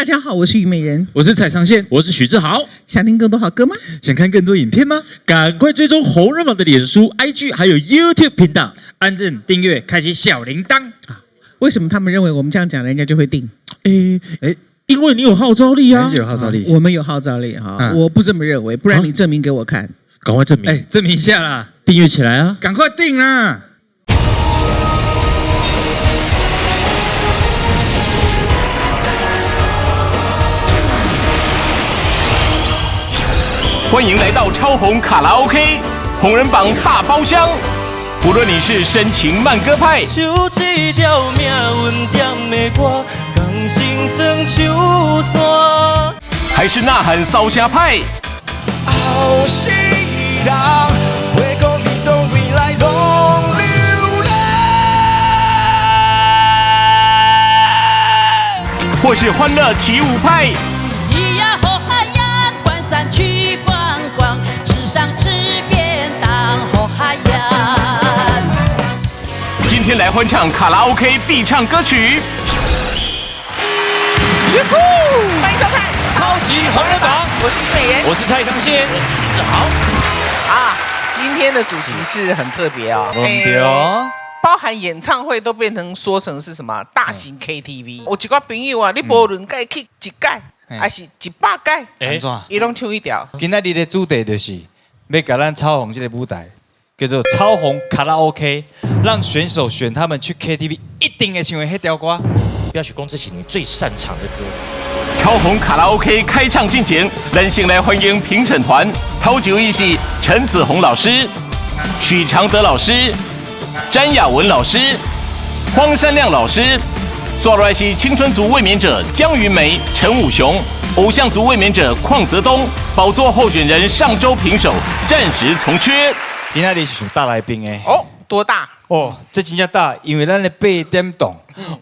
大家好，我是虞美人，我是蔡长宪，我是许志豪。想听更多好歌吗？想看更多影片吗？赶快追踪红人榜的脸书、IG 还有 YouTube 频道，按赞、订阅、开启小铃铛。为什么他们认为我们这样讲，人家就会订？因为你有号召力啊，有号召力，我们有号召力哈，我不这么认为，不然你证明给我看，赶快证明，证明一下啦，订阅起来啊，赶快订啦！欢迎来到超红卡拉 OK 红人榜大包厢。不论你是深情慢歌派，唱一条命运点的歌，讲心酸唱山，还是呐喊骚虾派，后世人袂讲你当未来拢流泪，或是欢乐起舞派。咿呀吼嗨呀，关山去逛逛，吃上吃便当吼嗨呀。今天来欢唱卡拉 OK 必唱歌曲。欢迎收看超级红人榜，我是虞美人，我是蔡康宪，我是许志豪。啊，今天的主题是很特别哦，包含演唱会都变成说成是什么大型 KTV。有一个朋友啊，你无论该去一届，还是100届，伊拢唱一条。今仔日的主题就是要给咱超红这个舞台，叫做超红卡拉 OK， 让选手选他们去 KTV 一定会唱的那条歌。不要许光，这是你最擅长的歌。超红卡拉 OK 开唱进前，咱先来欢迎评审团：头九一系陈子红老师、许常德老师、詹雅文老师、荒山亮老师。刷来是青春族卫冕者江云梅、陈武雄，偶像族卫冕者邝泽东，宝座候选人上周平手，暂时从缺。今仔日是大来宾的哦，多大？哦，这真正大，因为咱的8点档，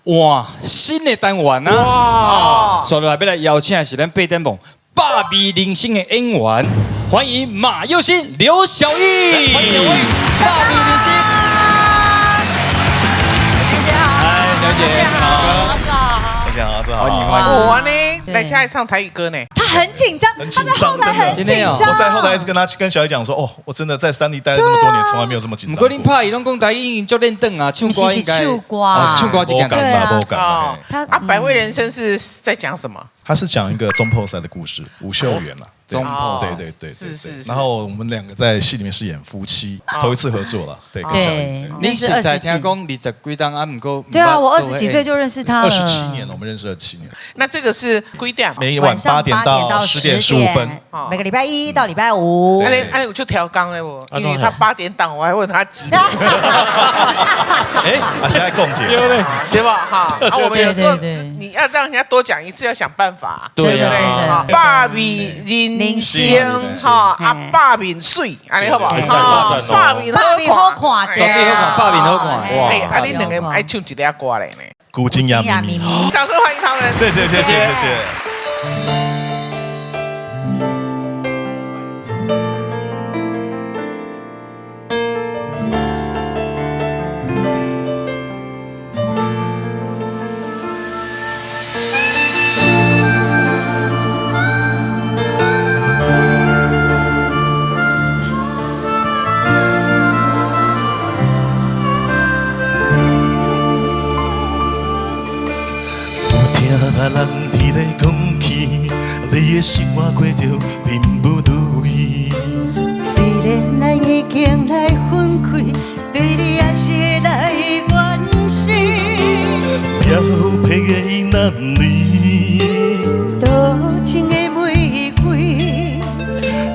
哇，新的单元啊，哇，所以要来邀请的是咱8点档霸味人生的演员，欢迎马佑新、刘小艺，欢迎两位霸味人生。大家好，嗨，小姐好，大家好，欢迎欢迎。我呢，来家里唱台语歌呢。他很紧张，他在后台很紧张。我在后台一直跟小姐讲说，哦，我真的在3立待了那么多年，从来没有这么紧张过。不过恁拍伊拢讲台语，就练凳啊，唱歌应该。唱歌，唱歌就敢不敢。他百味人生是在讲什么？他是讲一个中破赛的故事，吴秀媛啦。中破对，是。然后我们2个在戏里面饰演夫妻，头一次合作了，对，跟小艺。你是才听讲20几档啊，不过。对啊，我20几岁就认识他了。27年了，我们认识了7年。那这个是几点？每晚8点到10点15分，每个礼拜1到礼拜5。哎，我就调缸哎我，因为他8点档，我还问他几点。现在共解对吧？哈，啊，我们有时候你要让人家多讲一次，要想办法。对啊，霸味人生哈，啊，霸面水，安尼好不好？霸面好看，绝对好看，霸面好看。哇！哎，啊，你2个爱唱一条歌嘞呢？古今亚咪咪，掌声欢迎他们！谢谢。人伫咧讲起，你的生活过着并不如意。虽然咱已经来分开，对你还是来怨惜。漂泊的男女，多情的玫瑰，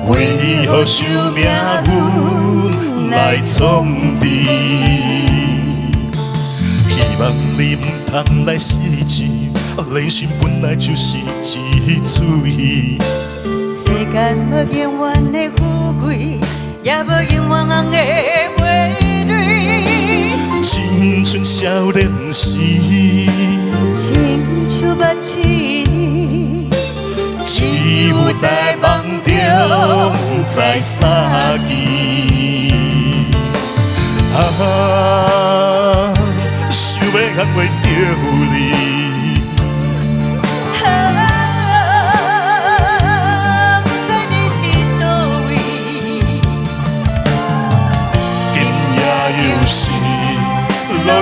为何受命运来创治？希望你唔通来失志。人生本来就是一出戏，世间无永远的富贵，也无永远的美丽。青春少年时，亲像捌一年，只有在梦中再相见。想要安慰着你。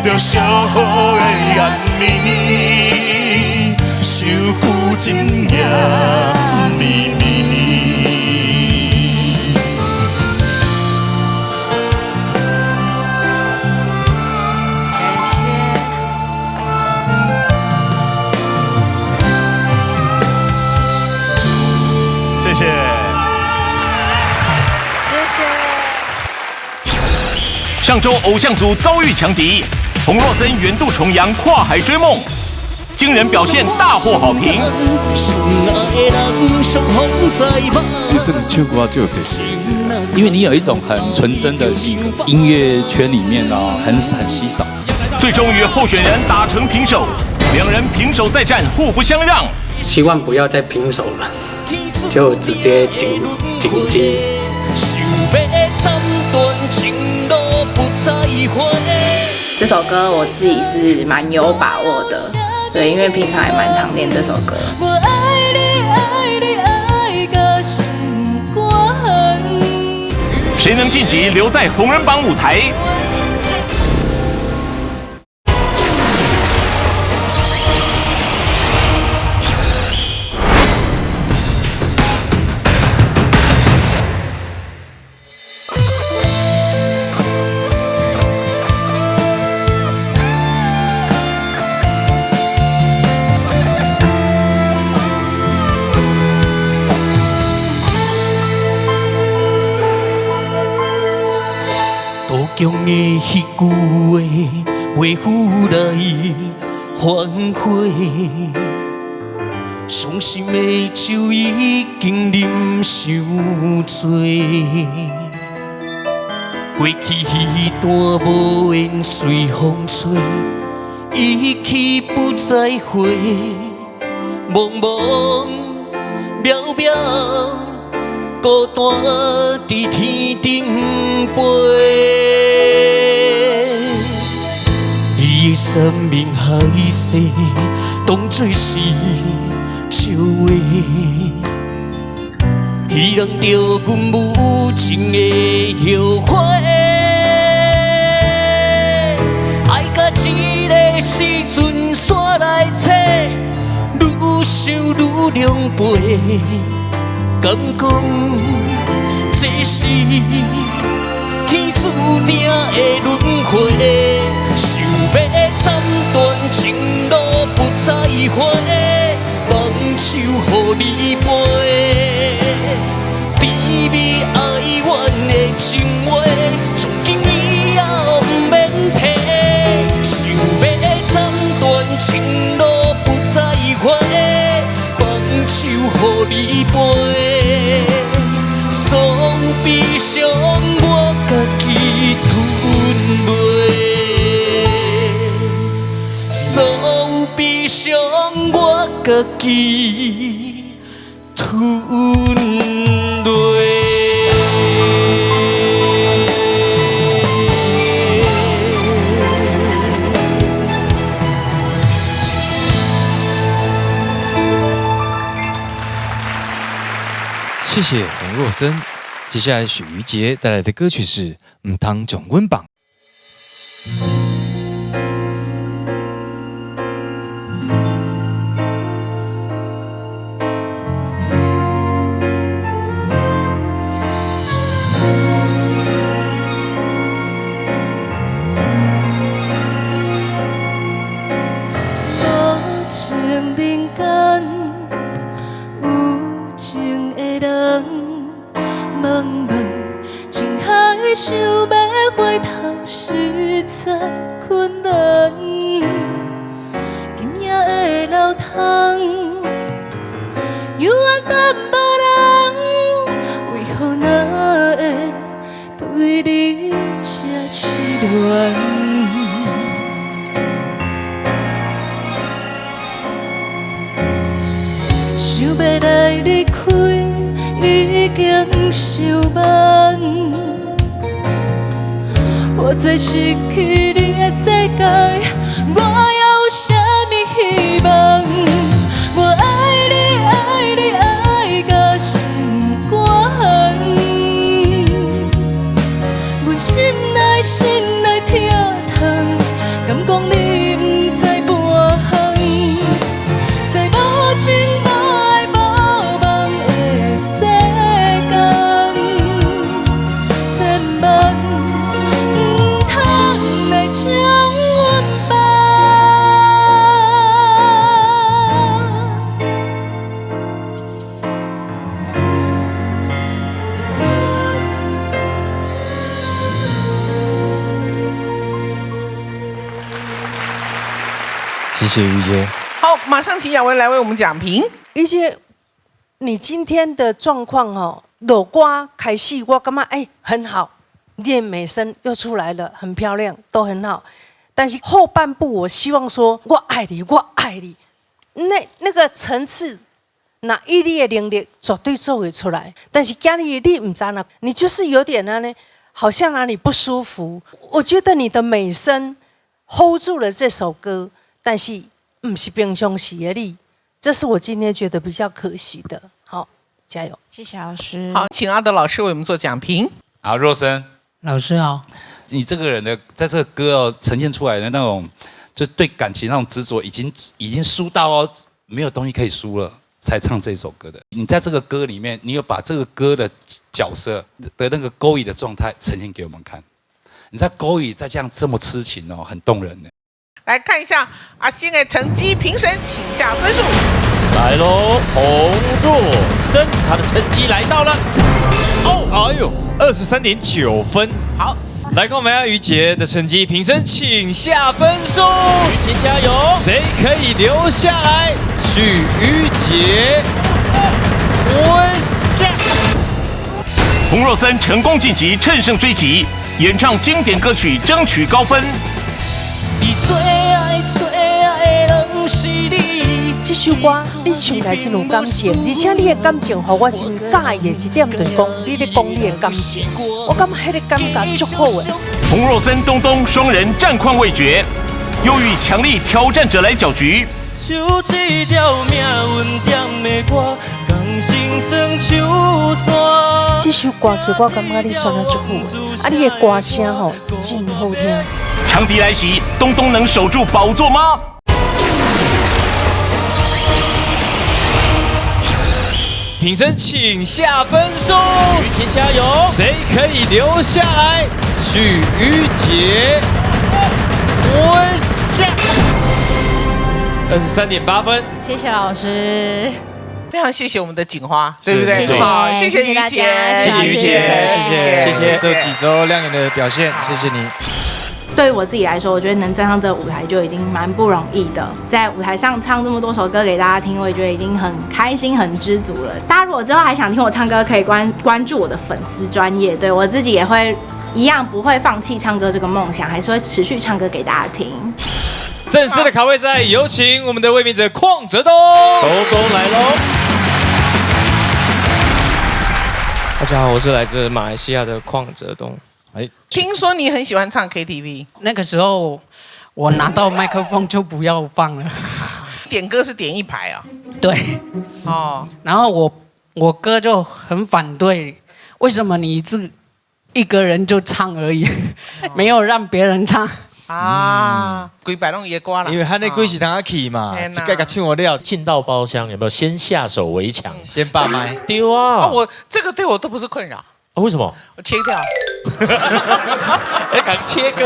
着烧好的暗暝，想旧情也绵绵。谢谢，谢谢。上周偶像组遭遇强敌，洪若森远渡重洋跨海追梦，惊人表现大获好评。你是不是唱歌就得？因为你有一种很纯真的性格，音乐圈里面呢很稀少。最终与候选人打成平手，两人平手再战，互不相让。希望不要再平手了，就直接紧接。这首歌我自己是蛮有把握的，对，因为平常也蛮常练这首歌。谁能晋级留在红人榜舞台？强的迄句话，袂负来反悔。伤心的酒已经啉伤醉，过去迄段无缘随风吹，一去不再回，茫茫渺渺。孤单伫天顶飞，伊的生命海誓当作是笑话，伊让着阮无情的后悔，爱甲一个时阵煞来找，愈想愈狼狈。敢讲这是天注定的轮回？想要斩断情路不再回，放手予你飞。甜蜜哀怨的情话，从今以后不免提。想要斩断情路不再回，放手予你飞。所有悲伤我家己吞落，所有悲伤我家己吞落。谢谢洪若森。接下来许瑜杰带来的歌曲是《唔通将阮绑》。无情人间有情的人，茫茫情海想要回头，实在困难。今夜的流淌，犹原等无人，为何哪会对你这痴恋？想要来离开，已经伤慢。我在失去你的世界，我还有啥物希望？我爱你，爱你，爱到心肝。阮心内痛，甘谢谢于姐。好，马上请雅文来为我们讲评。于姐，你今天的状况哦，裸瓜开戏，我感觉很好，练美声又出来了，很漂亮，都很好。但是后半部，我希望说，我爱你，我爱你，那个层次，那毅力的能力绝对做会出来。但是今日你唔知啦，你就是有点呢，好像哪里不舒服。我觉得你的美声 hold 住了这首歌。 但是，不是平常时的你，这是我今天觉得比较可惜的。好，加油！谢谢老师。好，请阿德老师为我们做讲评。好，若生老师好。你这个人的在这个歌哦呈现出来的那种，就对感情那种执着，已经输到哦没有东西可以输了，才唱这首歌的。你在这个歌里面，你有把这个歌的角色的那个勾引的状态呈现给我们看。你在勾引，再这样这么痴情哦，很动人的。 来看一下阿星的成绩，评审请下分数。来喽，洪若森，他的成绩来到了，哎呦，23.9分。好，来看我们于姐的成绩，评审请下分数。于姐加油！谁可以留下来？许于姐温下。洪若森成功晋级，乘胜追击，演唱经典歌曲，争取高分。 你最爱的人是你。这首歌你唱来真有感情，而且你的感情，让我真介意的一点就是讲，你在讲你的感情，我感觉那个感觉足好的。洪若森、东东双人战况未决，又与强力挑战者来搅局。就这条命运点的歌，甘心算手山。这首歌曲我感觉你选得足好的，你的歌声吼真好听。 强敌来袭，东东能守住宝座吗？评审请下分数，于姐加油！谁可以留下来？许于姐温下23.8分。谢谢老师。 非常谢谢我们的锦花，对不对？谢谢，好，谢谢于姐，谢谢于姐，谢谢这几周亮眼的表现，谢谢你。 对于我自己来说，我觉得能站上这个舞台就已经蛮不容易的。在舞台上唱这么多首歌给大家听，我也觉得已经很开心、很知足了。大家如果之后还想听我唱歌，可以关注我的粉丝专页，对我自己也会一样不会放弃唱歌这个梦想，还是会持续唱歌给大家听。正式的卡位赛，有请我们的卫冕者邝哲东，东东来喽！大家好，我是来自马来西亚的邝哲东。 听说你很喜欢唱 KTV， 那个时候我拿到麦克风就不要放了。点歌是点一排啊？对，哦，然后我哥就很反对，为什么你一个人就唱而已，没有让别人唱？啊，规摆弄野瓜了，因为他那规是他起嘛，这个给唱我料，进到包厢有没有先下手为强，先把麦丢啊？我这个对我都不是困扰。 为什么？我切掉。哎，敢切割？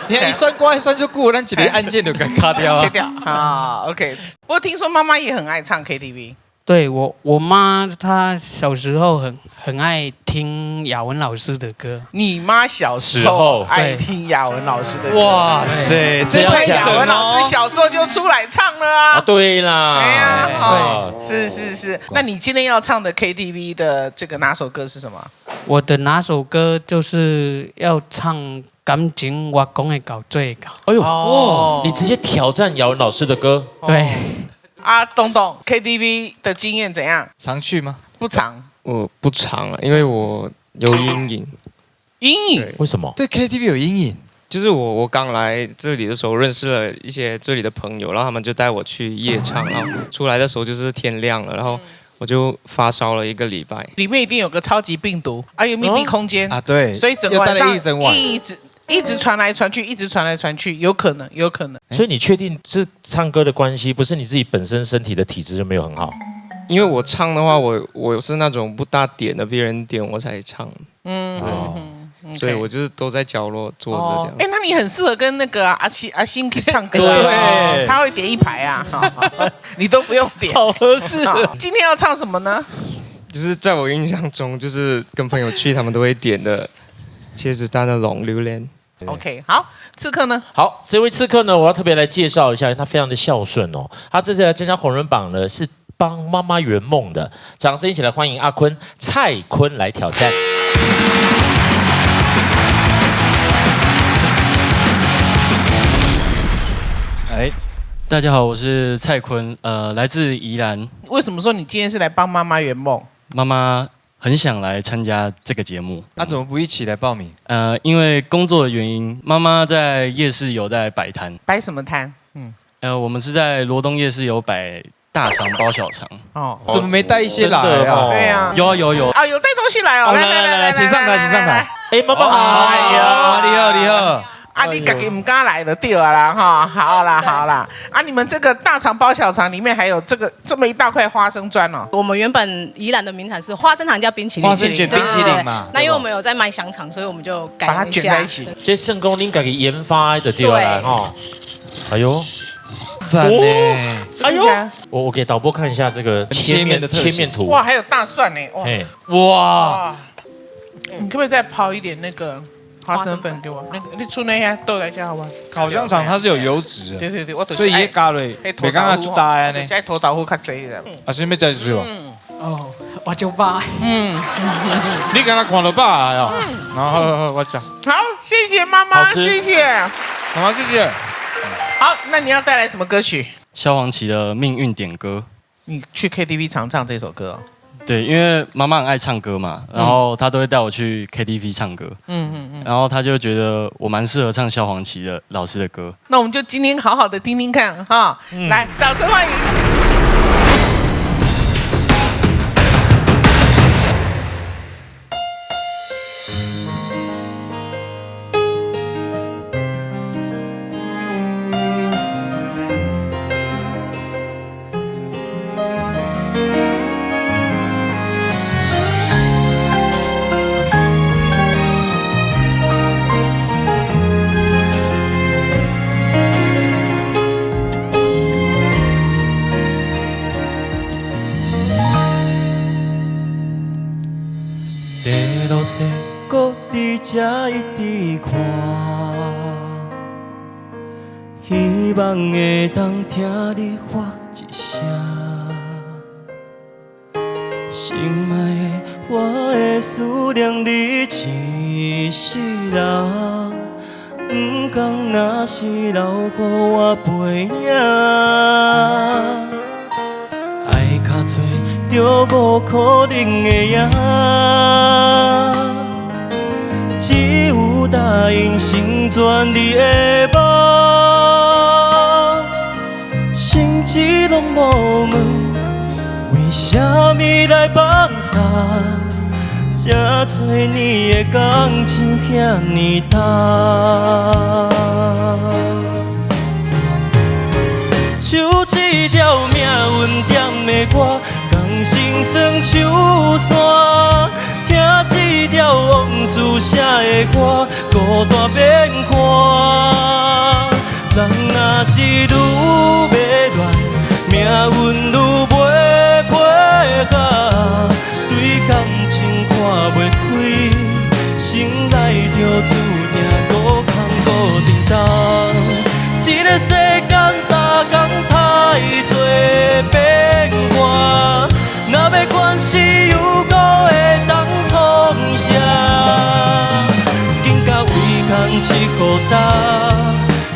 你看一算瓜一算就过，咱几个按键就给卡掉啊。切掉啊 ，OK。不过听说妈妈也很爱唱 KTV。对我妈她小时候很爱听雅文老师的歌。你妈小时候爱听雅文老师的歌？哇塞，这位雅文老师小时候就出来唱了啊！对啦，哎呀，好，是。那你今天要唱的 KTV 的这个哪首歌是什么？我的哪首歌就是要唱感情我讲的到最高。哎呦，你直接挑战雅文老师的歌？对。啊，东东 KTV 的经验怎样？常去吗？不常。我不常啊，因为我有阴影。阴影？为什么？对 KTV 有阴影？就是我刚来这里的时候，认识了一些这里的朋友，然后他们就带我去夜唱，然后出来的时候就是天亮了，然后我就发烧了1个礼拜。里面一定有个超级病毒，有密闭空间啊，对，所以整个晚上一直传来传去，一直传来传去，有可能，有可能。所以你确定是唱歌的关系，不是你自己本身身体的体质就没有很好？因为我唱的话，我是那种不大点的，别人点我才唱。所以我就是都在角落坐着这样。哎，那你很适合跟那个阿星唱歌对，他会点一排啊，你都不用点，好合适。今天要唱什么呢？就是在我印象中，就是跟朋友去，他们都会点的茄子蛋的龙榴莲。OK， 好，刺客呢？好，这位刺客呢，我要特别来介绍一下，他非常的孝顺哦。他这次来参加红人榜呢，是帮妈妈圆梦的。掌声一起来欢迎阿坤、蔡坤来挑战。大家好，我是蔡坤，来自宜兰。为什么说你今天是来帮妈妈圆梦？妈妈很想来参加这个节目，那怎么不一起来报名？因为工作的原因，妈妈在夜市有在摆摊。摆什么摊？我们是在罗东夜市有摆大肠包小肠。哦，怎么没带一些来啊？对呀，有啊，有带东西来哦！来，请上台，请上台。哎，妈妈好，哎呀，你好，你好。啊，你自己唔敢来的对了啦，哈，好啦，好啦，啊，你们这个大肠包小肠里面还有这么一大块花生砖哦。我们原本宜兰的名产是花生糖加冰淇淋，花生卷冰淇淋嘛。那因为我们有在卖香肠，所以我们就改把它卷在一起。这圣公您自己研发的对啦，哈。哎呦，赞呢！哎呦，我给导播看一下这个切面图。哇，还有大蒜呢！哇，你可不可以再抛一点那个？花生粉给我，你出那些豆来一下好吧？烤香肠它是有油脂的，对，我所以也加了，没刚刚做大呢。现在头豆腐较济的。啊，先要再水吧。哦，我就罢。你刚刚看到罢哦。好，我讲。好，谢谢妈妈，谢谢。好，谢谢。好，那你要带来什么歌曲？萧煌奇的《命运点歌》。你去 KTV 常唱这首歌哦。对，因为妈妈很爱唱歌嘛，然后她都会带我去 KTV 唱歌。然后她就觉得我蛮适合唱萧煌奇的老师的歌。那我们就今天好好的听听看哈，来，掌声欢迎。搁伫这一直看，希望会当听你发一声，心爱的，我会思念你一世人，不讲若是留予我背影，爱较多就无可能的影。只有答应成全你的梦，心只拢无问，为什么来放散？这多年的感情遐尼重，就这条命运点的我，甘心算手线。听这条往事写的歌，孤单免看。人若是愈迷乱，命运愈袂配合。对感情看袂开，心内就注定孤空孤沉重。这个世间大工太多变化，若要关系有够会当创啥？紧甲胃空一孤单，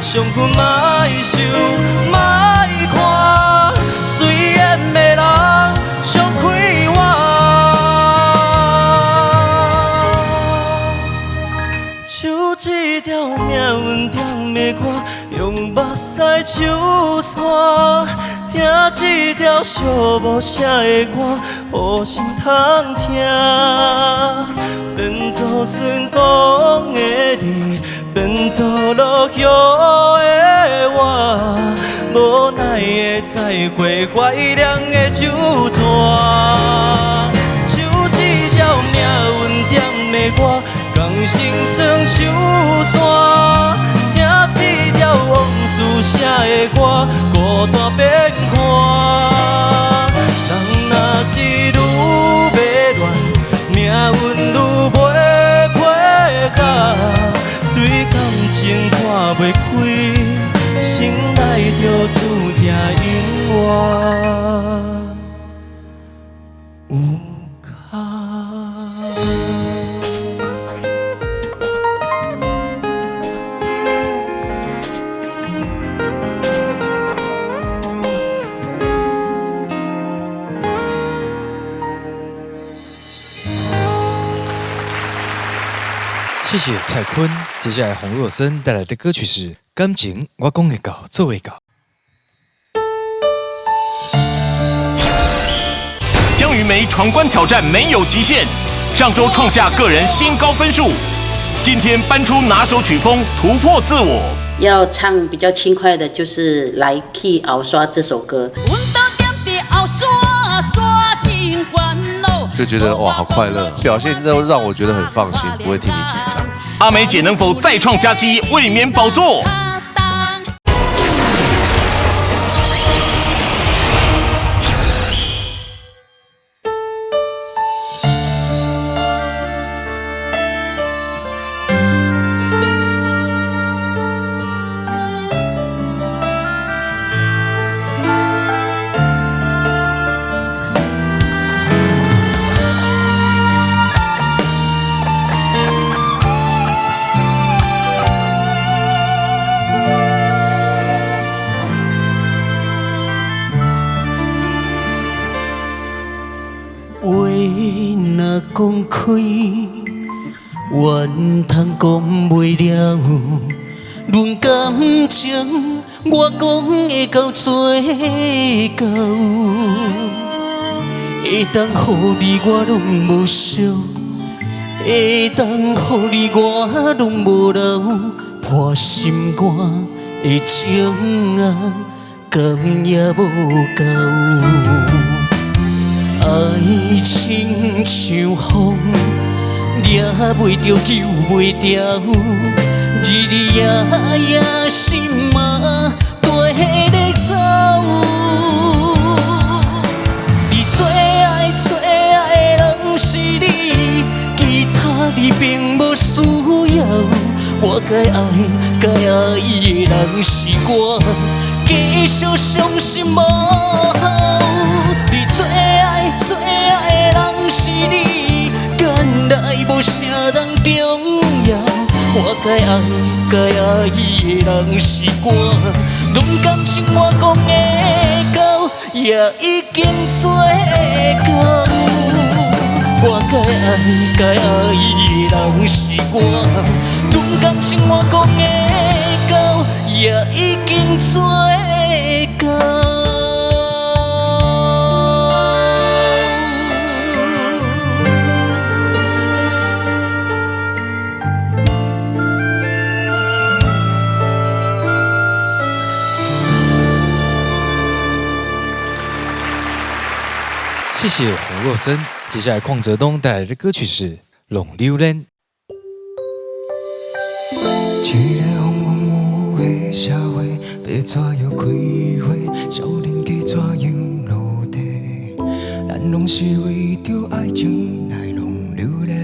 伤痕莫受莫看，随缘的人伤开我，就这条命运点的歌，用目屎手线。听这条寂寞写的歌，互心通听。变作顺风的你，变做落叶的我，无奈的再会怀念的酒泉，像一条命运点的我，甘心算唱山，听一条往事写的歌，孤单变看。人若是愈迷乱，命运愈袂配合。对感情看袂开，心内就注定永远有卡。谢谢蔡坤。接下来洪若森带来的歌曲是《感情我讲会到做会到》。江于梅闯关挑战没有极限，上周创下个人新高分数，今天搬出拿手曲风突破自我。要唱比较轻快的，就是《来去后刷》这首歌。就觉得哇，好快乐，表现之后让我觉得很放心，不会替你紧张。阿梅姐能否再创佳绩，卫冕宝座？讲开，怨通讲袂了。论感情，我讲会到最到，会当予你我拢无伤，会当予你我拢无留，破心肝的情啊，甘也无够。爱情像风，抓袂着，救袂掉，日日夜夜心嘛跟咧走。你最爱的人是你，其他你并无需要。我该爱伊的人是我，继续相信无好。你最爱的人是你，原来无啥人重要。我该爱伊的人是我，论感情我讲会到，也已经做到。我该爱伊的人是我，论感情我讲会到，也已经做到。谢谢洪若森。接下来邝泽东带来的歌曲是《弄榴莲》。一个风风雨雨的社会，要怎样开花？少年家怎样落地？咱拢是为着爱情来弄榴莲。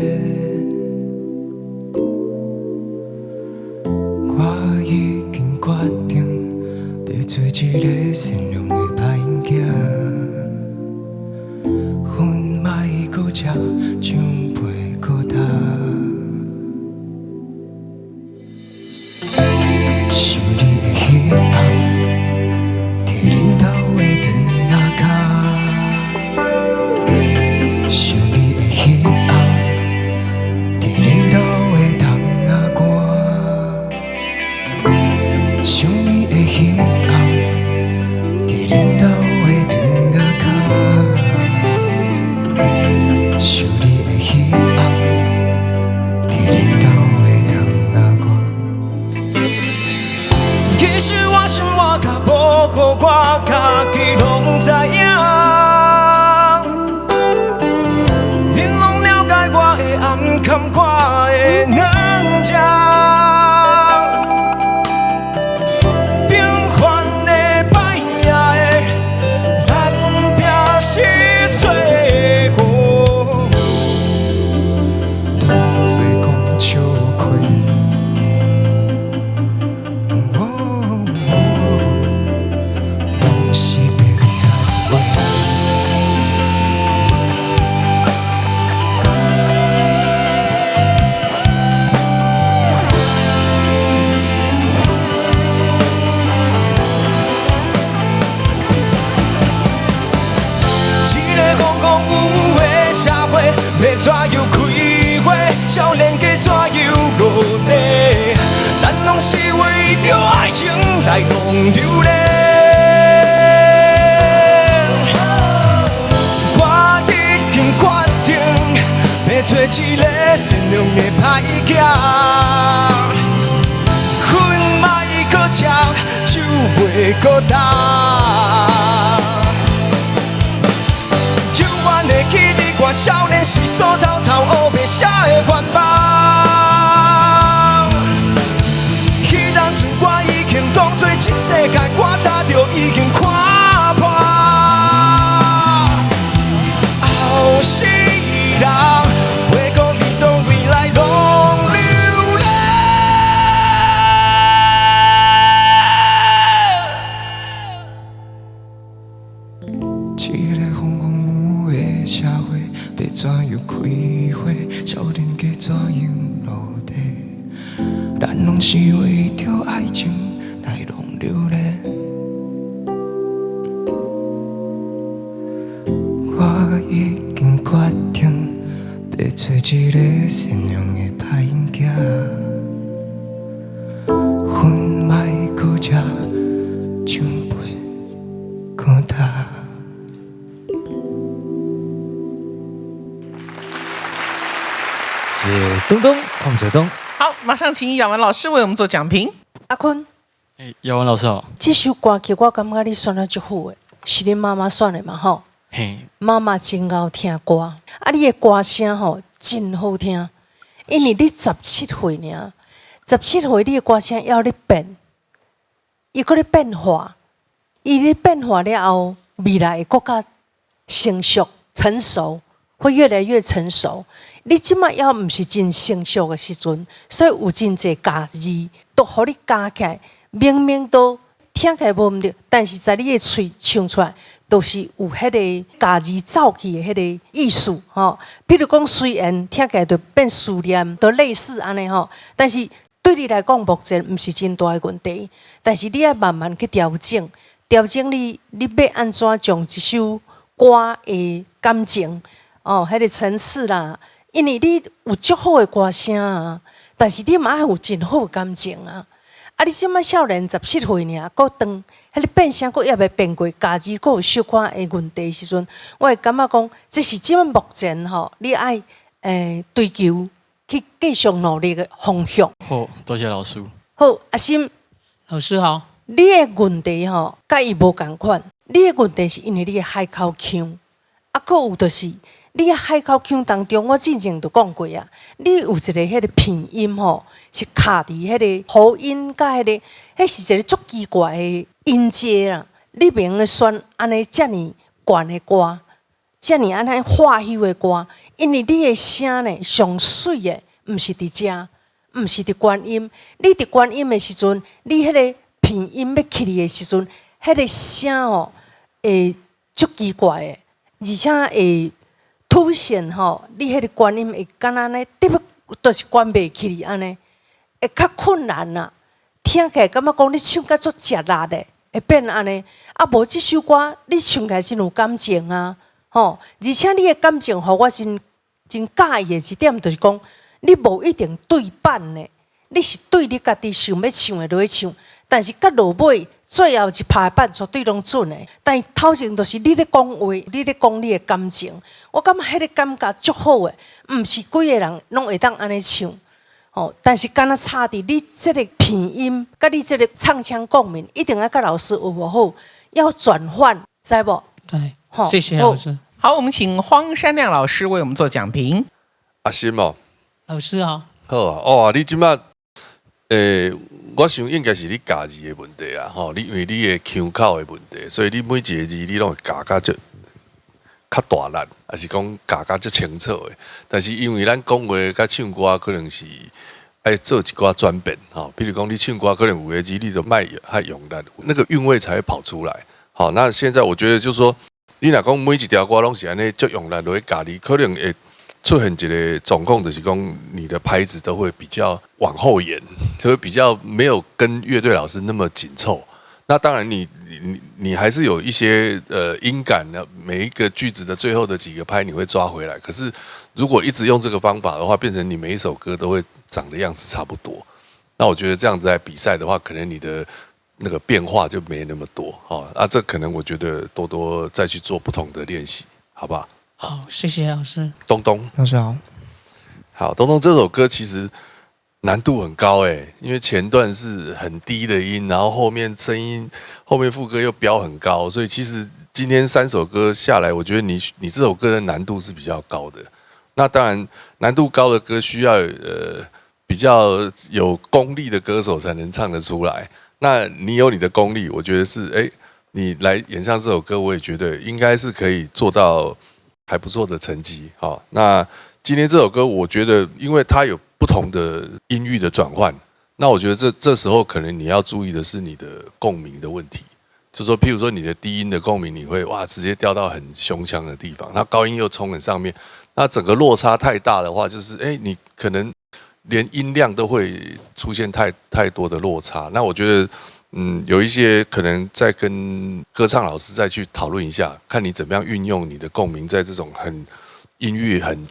我已经决定要做一个善良的歹囝。搁吃奖杯搁干，想你的彼暗，摕恁兜的灯仔脚，想你的彼暗，摕恁兜的冬仔歌，想你的彼暗，摕恁兜的灯仔脚。想来弄流连。我已经决定要做一个善良的歹囝，恨莫搁吃，酒袂搁干。永远会记得我少年时所偷偷黑白写的愿望。迄当阵我已经当作一世界，我早就已经看破。后世人会讲你当未来拢流连。一个风风雨雨的社会，要怎样开花？少年家怎样落地？咱拢是为着爱情来弄流连。我已经决定要做一个善良的歹囝，恨莫搁吃，酒袂搁干。东东孔泽东，好，马上请雅文老师为我们做讲评。阿坤，耀文老师好。这首歌曲我感觉你选得足好诶，是恁妈妈选的嘛吼？嘿，妈妈真爱听歌，啊，你的歌声吼真好听，因为你17岁尔，17岁你的歌声要咧变，伊搁咧变化，伊咧变化了后，未来会更加成熟、成熟，会越来越成熟。你即马要毋是真成熟的时阵，所以有真侪假字都互你加起来，明明都听起来无毋对，但是在你的喙唱出来，都是有迄个假字走去的迄个意思吼。比如讲，虽然听起来就变思念，都类似安尼吼，但是对你来讲，目前毋是真大的问题。但是你要慢慢去调整，调整你要安怎将一首歌的感情迄个层次啦。因为你有足好的歌声啊，但是你嘛爱有真好的感情啊。啊，你即摆少年17岁尔，搁当迄个变声，搁也未变过，家己搁有小可的问题时阵，我会感觉讲，这是即摆目前吼，你爱追求去继续努力的方向。好，多谢老师。好，阿心老师好。你的问题吼，甲伊无共款。你的问题是因为你的海口腔，啊，搁有就是。你的海口腔当中，我之前就讲过啊，你有一个迄个片音吼，是卡伫迄个喉音甲迄个，迄是一个足奇怪的音阶啦。你袂用选安尼遮尔悬的歌，遮尔安尼化休的歌，因为你的声呢上水的，毋是伫遮，毋是伫观音。你伫观音的时阵，你迄个片音要起嚟的时阵，迄个声哦，会足奇怪的，而且会。凸显吼，你迄个观音会敢若呢，就是关袂起哩安尼，会较困难啦。听起来感觉讲你唱甲足食力的，会变安尼。啊，无即首歌你唱起来真有感情啊，吼！而且你的感情，互我真介意的一点，就是讲你无一定对版的，你是对你家己想要唱的落去唱，但是到落尾。最后一拍版绝对拢准的，但是头前都是你咧讲话，你咧讲你的感情，我感觉迄个感觉足好的，毋是几个人拢会当安尼唱，但是敢若差伫你这个片音，甲你这个唱腔共鸣，一定要甲老师有无好，要转换，知无？对，谢谢老师。好，我们请荒山亮老师为我们做讲评。阿心哦，老师好。好啊，哦，你即摆我想应该是你家字的问题啊，吼！你因为你的腔口的问题，所以你每一个字你拢会夹较大力，还是讲夹较清楚的。但是因为咱讲话甲唱歌可能是爱做一寡转变，吼。比如讲你唱歌可能有个字你就卖还用力，那个韵味才会跑出来。好，那现在我觉得就是说，你若讲每一条歌拢是安尼足用力落去夹你，可能会。出现一个状况就是讲，你的拍子都会比较往后延，就会比较没有跟乐队老师那么紧凑。那当然你还是有一些音感的，每一个句子的最后的几个拍你会抓回来。可是如果一直用这个方法的话，变成你每一首歌都会长的样子差不多。那我觉得这样子来比赛的话，可能你的那个变化就没那么多。好，这可能我觉得多多再去做不同的练习，好不好？好，谢谢老师。东东，老师好。好，东东这首歌其实难度很高因为前段是很低的音，然后后面声音后面副歌又飙很高，所以其实今天3首歌下来，我觉得你这首歌的难度是比较高的。那当然，难度高的歌需要比较有功力的歌手才能唱得出来。那你有你的功力，我觉得是你来演唱这首歌，我也觉得应该是可以做到还不错的成绩。好，那今天这首歌，我觉得因为它有不同的音域的转换，那我觉得这时候可能你要注意的是你的共鸣的问题。就是说，譬如说你的低音的共鸣，你会直接掉到很胸腔的地方，那高音又冲很上面，那整个落差太大的话，就是你可能连音量都会出现太多的落差。那我觉得，有一些可能再跟歌唱老师再去讨论一下，看你怎么样运用你的共鸣，在这种很音乐很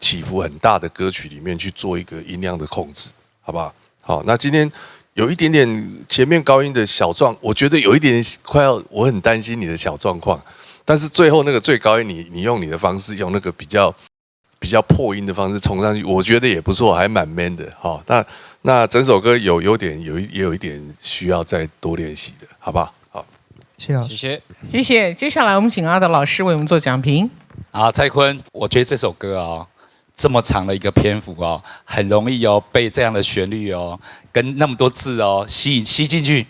起伏很大的歌曲里面去做一个音量的控制，好不好？好，那今天有一点点前面高音的小我觉得有一点我很担心你的小状况，但是最后那个最高音你用你的方式，用那个比较破音的方式冲上去，我觉得也不错，还蛮 man 的。好，那整首歌也有一点需要再多练习的，好不好？好，谢谢老师，谢谢。接下来我们请阿德老师为我们做讲评。好，蔡坤，我觉得这首歌这么长的一个篇幅很容易被这样的旋律跟那么多字吸进去，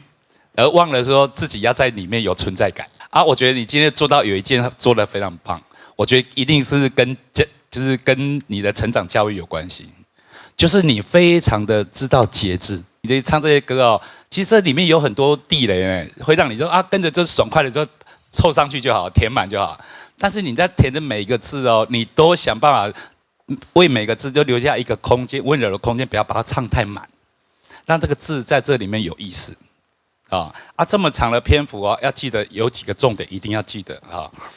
而忘了说自己要在里面有存在感我觉得你今天做到有一件做得非常棒，我觉得一定是跟你的成长教育有关系，就是你非常的知道节制。你的唱这些歌其实里面有很多地雷会让你说跟着就爽快的就凑上去就好，填满就好。但是你在填的每一个字你都想办法为每个字就留下一个空间，温柔的空间，不要把它唱太满，让这个字在这里面有意思这么长的篇幅要记得有几个重点，一定要记得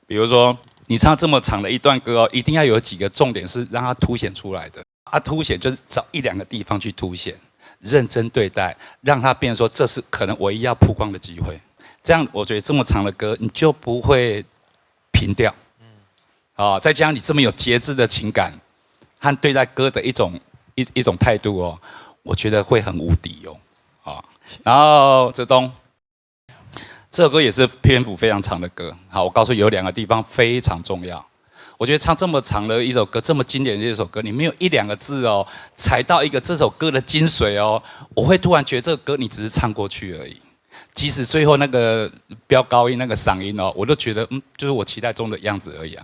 比如说你唱这么长的一段歌一定要有几个重点是让它凸显出来的凸显就是找1-2个地方去凸显，认真对待，让它变成说这是可能唯一要曝光的机会。这样我觉得这么长的歌你就不会平掉再加上你这么有节制的情感和对待歌的一种态度我觉得会很无敌然后泽东这首歌也是篇幅非常长的歌，好，我告诉你有2个地方非常重要。我觉得唱这么长的一首歌，这么经典的一首歌，你没有1-2个字踩到一个这首歌的精髓我会突然觉得这个歌你只是唱过去而已。即使最后那个飙高音那个嗓音我都觉得就是我期待中的样子而已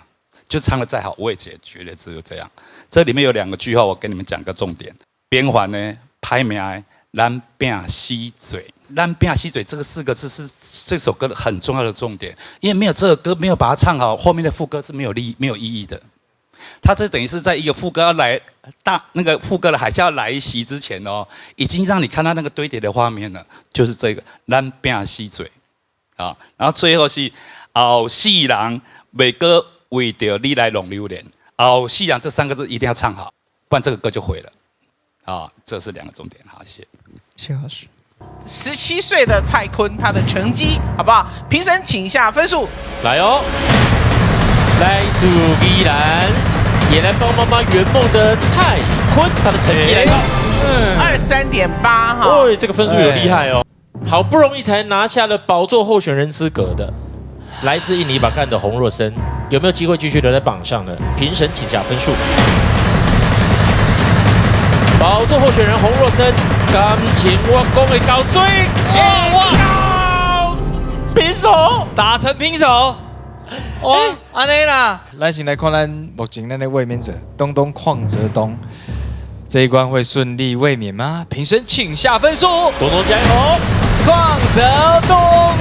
就唱得再好，我也觉得只有这样。这里面有2个句号，我跟你们讲个重点。边环呢，拍名咱饼吸嘴，咱饼吸嘴这个4个字是这首歌很重要的重点，因为没有这个歌，没有把它唱好，后面的副歌是没有意义的。它这等于是在一个副歌要来那个副歌的海啸来袭之前已经让你看到那个堆叠的画面了，就是这个咱饼吸嘴然后最后是后世人袂过为着你来弄榴莲，后世人这3个字一定要唱好，不然这个歌就毁了这是2个重点。好，谢谢。谢谢老师。17岁的蔡坤，他的成绩好不好？评审请下分数。来来自宜兰，也来帮妈妈圆梦的蔡坤，他的成绩来到23.8这个分数有厉害好不容易才拿下了宝座候选人资格的，来自印尼巴干的洪若森，有没有机会继续留在榜上呢？评审请下分数。宝座候选人洪若森，感情我讲的到最平手，打成平手。哇，安尼啦，咱先来看咱目前咱的卫冕者东东邝泽东，这一关会顺利卫冕吗？评审请下分数。东东加油！邝泽东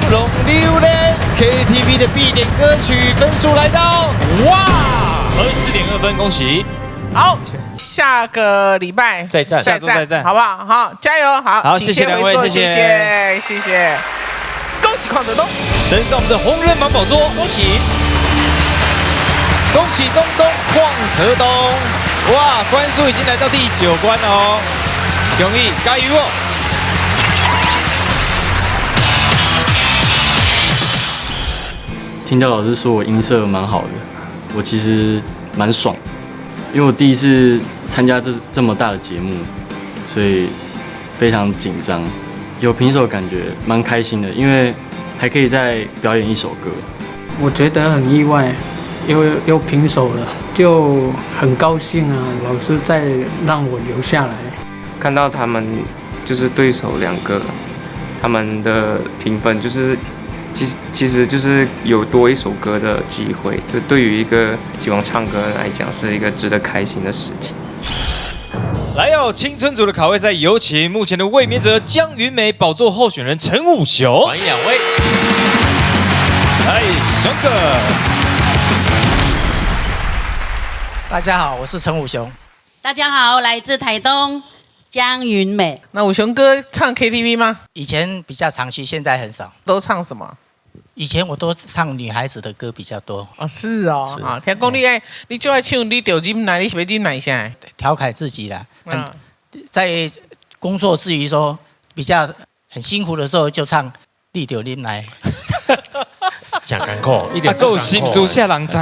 《龙榴莲》KTV 的必点歌曲分数来到24.2分，恭喜！好，下个礼拜再战，下周再战，好不好？好，加油！好，谢谢2位，谢谢，恭喜邝泽东登上我们的红人榜宝座，恭喜东东邝泽东！哇，关数已经来到第9关了容易加油听到老师说我音色蛮好的，我其实蛮爽，因为我第一次参加这么大的节目，所以非常紧张。有评手感觉蛮开心的，因为还可以再表演一首歌。我觉得很意外，又平手了，就很高兴啊！老师再让我留下来，看到他们就是对手两个，他们的评分就是其实就是有多一首歌的机会，这对于一个喜欢唱歌的人来讲是一个值得开心的事情。来有青春组的卡位赛，有请目前的卫冕者江云美宝座候选人陈武雄，欢迎两位。来，雄哥。大家好，我是陈武雄。大家好，来自台东江云美。那武雄哥唱 KTV 吗？以前比较常去，现在很少。都唱什么？以前我都唱女孩子的歌比较多。哦，是哦，啊，听讲你就爱唱，你就忍耐，你是要忍耐啥？调侃自己啦。在工作之余说比较很辛苦的时候，就唱你就忍耐。讲干口，一点够心属下人知。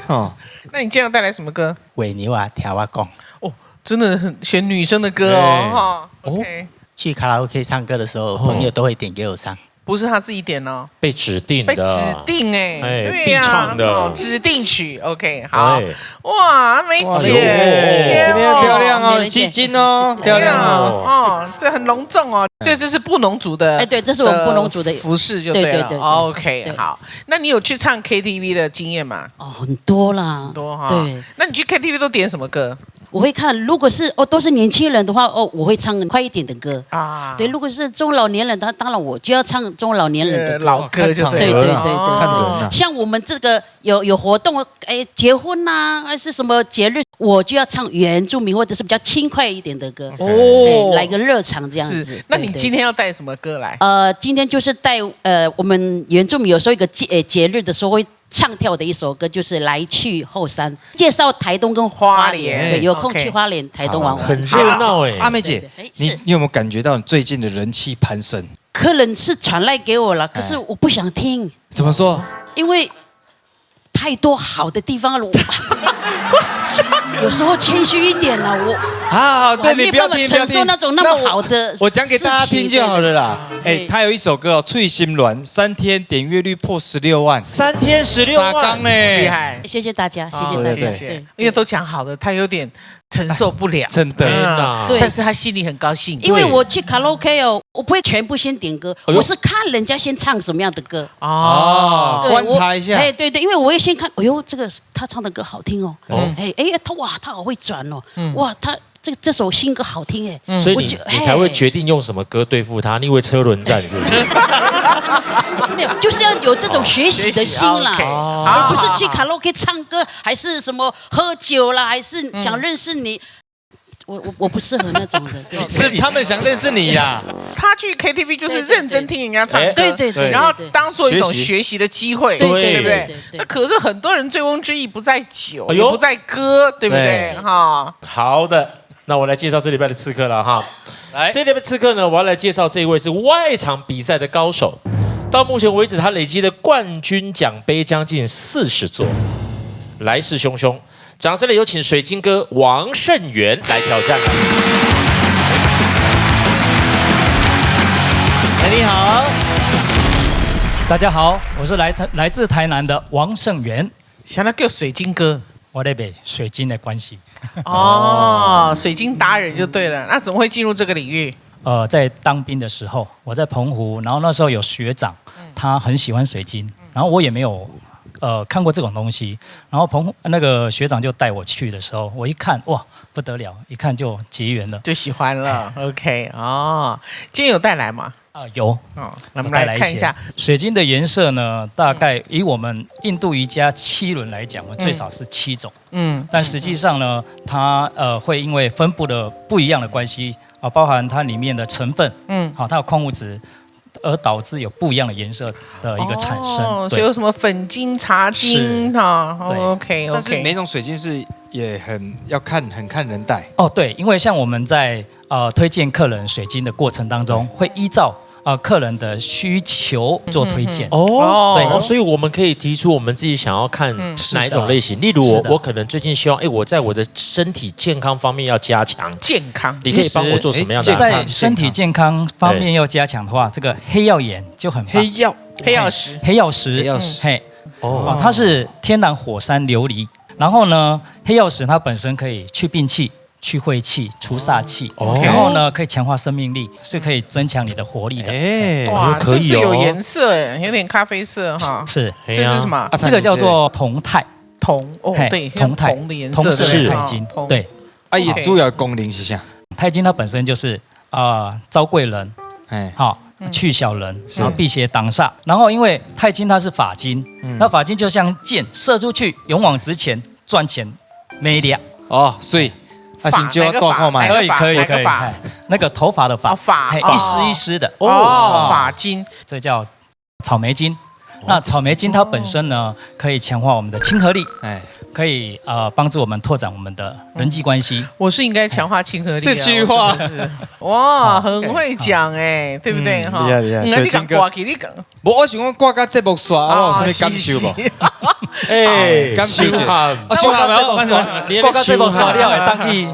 哦，那你今天要带来什么歌？喂牛啊，听我讲。哦，真的很选女生的歌哦，哈。OK， 去卡拉 OK 唱歌的时候，朋友都会点给我唱。不是他自己点哦，被指定的，被指定哎，对呀，必唱的指定曲。OK， 好，哇，梅姐，今天漂亮哦，吸睛哦，漂亮哦，这很隆重哦，这是布农族的，哎，对，这是我们布农族的服饰就对了。OK， 好，那你有去唱 KTV 的经验吗？哦，很多啦，很多哈。对，那你去 KTV 都点什么歌？我会看，如果是都是年轻人的话，我会唱快一点的歌啊。对，如果是中老年人，当然我就要唱中老年人的歌老歌就对对，看人啊。像我们这个有活动，结婚呐，还是什么节日，我就要唱原住民或者是比较轻快一点的歌哦，来个热场这样子。那你今天要带什么歌来？今天就是带我们原住民有时候一个节日的时候会唱跳的一首歌，就是来去后山，介绍台东跟花莲。对，有空去花莲、台东玩玩，很热闹哎。阿妹姐，你有没有感觉到最近的人气攀升？客人是传来给我了，可是我不想听。怎么说？因为太多好的地方了，有时候谦虚一点了，我好，对你不要听，承受那种那么好的，我讲给大家听就好了啦。哎，他有一首歌哦，《翠心鸾》，3天点阅率破16万，3天16万呢，厉害！谢谢大家，谢谢大家，对，因为都讲好的，他有点承受不了，真的。对，但是他心里很高兴，因为我去卡拉 OK 哦，我不会全部先点歌，我是看人家先唱什么样的歌哦，观察一下。哎，对，因为我也先看，哎呦，这个他唱的歌好听哦，他好会转哦，哇，他这首新歌好听哎，所以你才会决定用什么歌对付他？你以为车轮战是不是？没有，就是要有这种学习的心啦，而不是去卡拉 OK 唱歌，还是什么喝酒啦，还是想认识你。我不适合那种的，是他们想认识你呀。他去 KTV 就是认真听人家唱歌，对，然后当做一种学习的机会，对不对？那可是很多人醉翁之意不在酒，也不在歌，对不对？哈，好的，那我来介绍这礼拜的刺客了哈。来，这礼拜的刺客呢，我要来介绍这一位是外场比赛的高手，到目前为止他累积的冠军奖杯将近40座，来势汹汹。掌声有请水晶哥王胜元来挑战了。你好，大家好，我是来自台南的王胜元。想他叫水晶哥，我那边水晶的关系。哦，水晶达人就对了。那怎么会进入这个领域？在当兵的时候，我在澎湖，然后那时候有学长，他很喜欢水晶，然后我也没有。看过这种东西，然后那个学长就带我去的时候，我一看哇不得了，一看就结缘了，就喜欢了。OK， 哦，今天有带来吗？有。哦，那我们来看一下水晶的颜色呢，大概以我们印度瑜伽7轮来讲，最少是7种。但实际上呢，它会因为分布的不一样的关系啊，包含它里面的成分，好，它有矿物质。而导致有不一样的颜色的一个产生，所以有什么粉晶、茶晶哈 ，OK， 但是每种水晶是也很看人戴哦，对，因为像我们在推荐客人水晶的过程当中，会依照客人的需求做推荐。对，所以我们可以提出我们自己想要看哪一种类型。例如我可能最近希望，我在我的身体健康方面要加强。健康，你可以帮我做什么样的？在身体健康方面要加强的话，这个黑曜岩就很棒。黑曜石，嘿，它是天然火山琉璃。然后呢，黑曜石它本身可以去病气、去晦气、除煞气，然后呢可以强化生命力，是可以增强你的活力的。哇，这是有颜色哎，有点咖啡色哈。是，这是什么？这个叫做铜钛。对，铜钛，铜的颜色，铜色的钛金。对，也主要功能是啥？钛金它本身就是招贵人，好。去小人，然后辟邪挡煞，然后因为钛金它是法金，那法金就像箭射出去，勇往直前，赚钱没了所以先就要多看买，可以，那个头发的发，一丝一丝的发金，这叫草莓金。那草莓金它本身呢，可以强化我们的亲和力，可以帮助我们拓展我们的人际关系。我是应该强化亲和力。这句话哇，很会讲哎，对不对哈？厉害。你讲挂起，你讲。我想讲挂个节目刷，我有什么感受不？感受哈，挂个节目刷了，会当去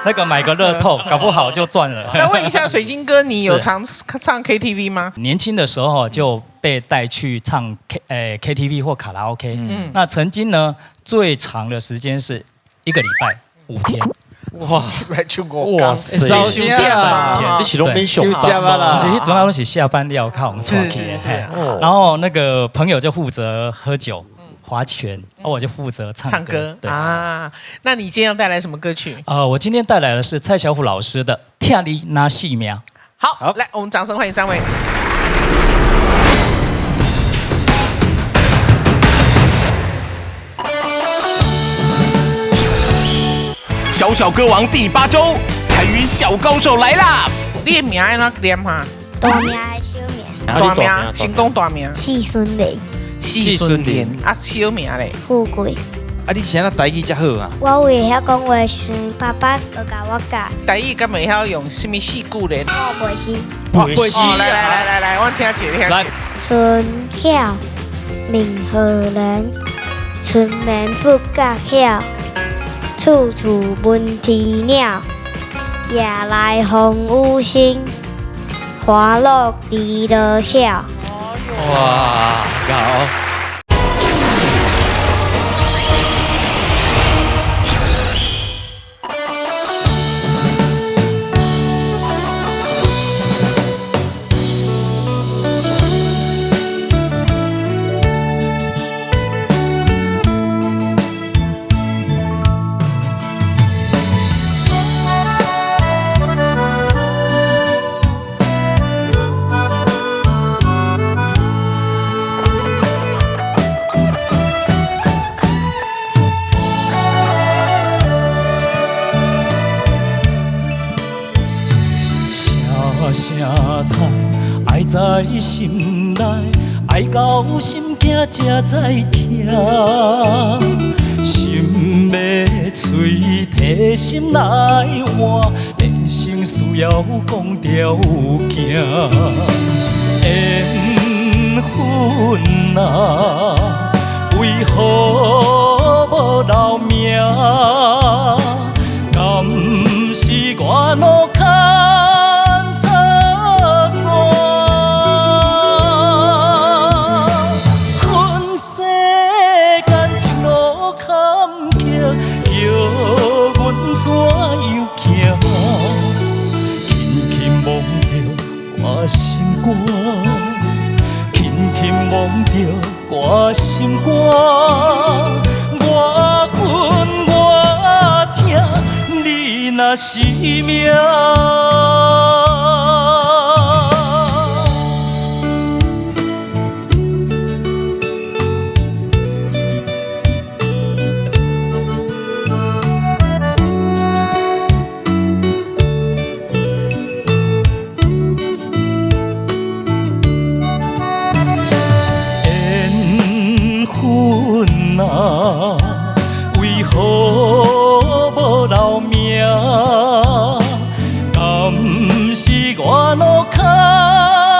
那个买个乐透，搞不好就赚了。那问一下水晶哥，你有常唱 KTV 吗？年轻的时候就被带去唱KTV 或卡拉 OK。那曾经呢，最长的时间是1个礼拜5天。哇，来出国，哇塞，休假，你是拢免上班啦？其实主要都是下班了靠我们是。然后那个朋友就负责喝酒、划拳，我就负责唱歌。啊，那你今天要带来什么歌曲？我今天带来的是蔡小虎老师的《听你那细苗》。好，来，我们掌声欢迎3位。小小歌王第8周，台语小高手来啦！你的名要怎念哈？大名还是小名？大名，先讲大名。四孙玲。四孙玲，小名嘞？富贵。你现在台语才好啊？我会晓讲话时，爸爸就教我教。台语敢会晓用什么四句嘞？我袂识。袂识。来，我听一下。来。春晓明何人？春眠不觉晓。处处闻啼鸟，夜来风雨声，花落知多少。哇，搞！声叹，爱在心内，爱到心惊才在疼。心要嘴提心来换，人生需要讲条件。缘分啊，为何无留名？敢是我路坎？心肝，轻轻摸着我心肝，我困我疼，你若是命。为何无留名？敢是我路坎？